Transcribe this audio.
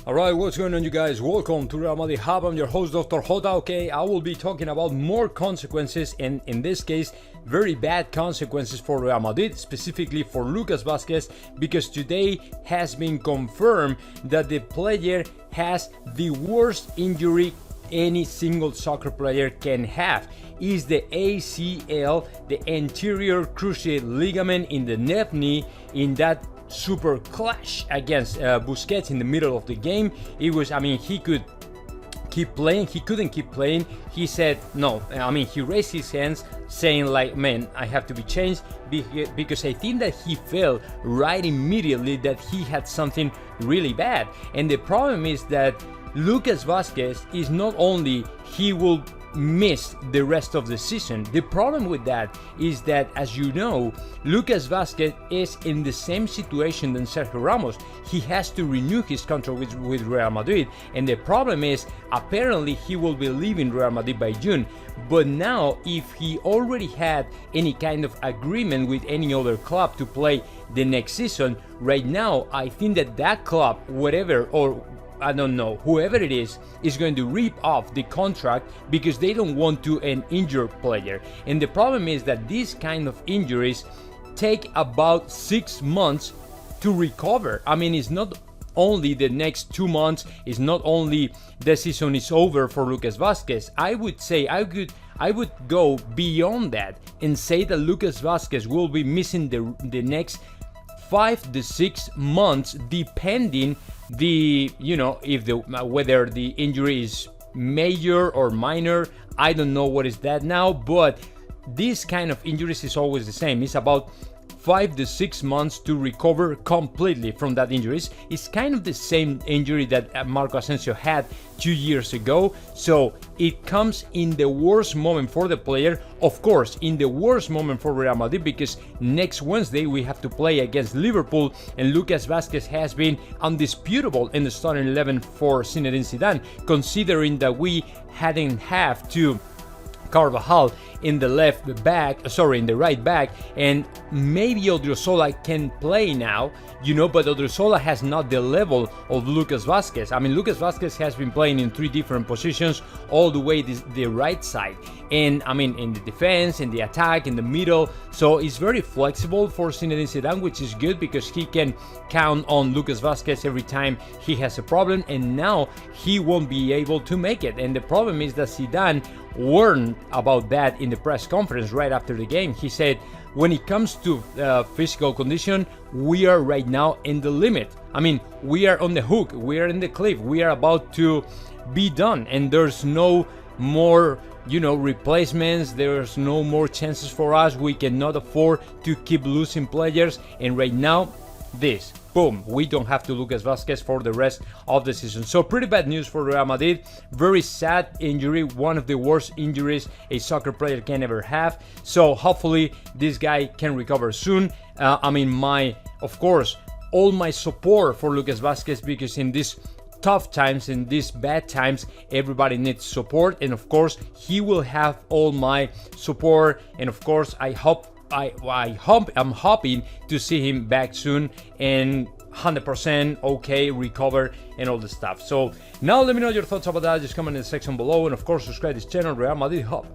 Alright, what's going on, you guys? Welcome to Real Madrid Hub. I'm your host, Dr. Jota. Okay, I will be talking about more consequences, and in this case, very bad consequences for Real Madrid, specifically for Lucas Vazquez, because today has been confirmed that the player has the worst injury any single soccer player can have. Is the ACL, the anterior cruciate ligament in the left knee, in that super clash against Busquets in the middle of the game. He could keep playing, he couldn't keep playing. He said no. He raised his hands saying like, man, I have to be changed, because I think that he felt right immediately that he had something really bad. And the problem is that Lucas Vazquez is not only he will miss the rest of the season. The problem with that is that, as you know, Lucas Vazquez is in the same situation than Sergio Ramos. He has to renew his contract with Real Madrid, and the problem is apparently he will be leaving Real Madrid by June. But now, if he already had any kind of agreement with any other club to play the next season, right now I think that club, whatever, or I don't know, whoever it is going to rip off the contract because they don't want to an injured player. And the problem is that these kind of injuries take about 6 months to recover. It's not only the next 2 months, it's not only the season is over for Lucas Vazquez. I would say I would go beyond that and say that Lucas Vazquez will be missing the next 5 to 6 months, depending whether the injury is major or minor. I don't know what is that now, but this kind of injuries is always the same. It's about 5 to 6 months to recover completely from that injury. It's kind of the same injury that Marco Asensio had 2 years ago. So it comes in the worst moment for the player, of course, in the worst moment for Real Madrid, because next Wednesday we have to play against Liverpool, and Lucas Vazquez has been undisputable in the starting 11 for Zinedine Zidane, considering that we hadn't have to Carvajal in the right back, and maybe Odriozola can play now, but Odriozola has not the level of Lucas Vazquez. Lucas Vazquez has been playing in 3 different positions, all the way the right side, and in the defense, in the attack, in the middle. So it's very flexible for Zinedine Zidane, which is good because he can count on Lucas Vazquez every time he has a problem, and now he won't be able to make it. And the problem is that Zidane warned about that in the press conference right after the game. He said, when it comes to physical condition, we are right now in the limit. We are on the hook, we are in the cliff, we are about to be done, and there's no more replacements, there's no more chances for us. We cannot afford to keep losing players, and right now, boom, we don't have to Lucas Vazquez for the rest of the season. So pretty bad news for Real Madrid. Very sad injury, one of the worst injuries a soccer player can ever have. So hopefully this guy can recover soon. Of course, all my support for Lucas Vazquez, because in these tough times, in these bad times, everybody needs support, and of course he will have all my support. And of course I'm hoping to see him back soon and 100% okay, recover, and all the stuff. So now let me know your thoughts about that. Just comment in the section below, and of course subscribe to this channel, Real Madrid Hub.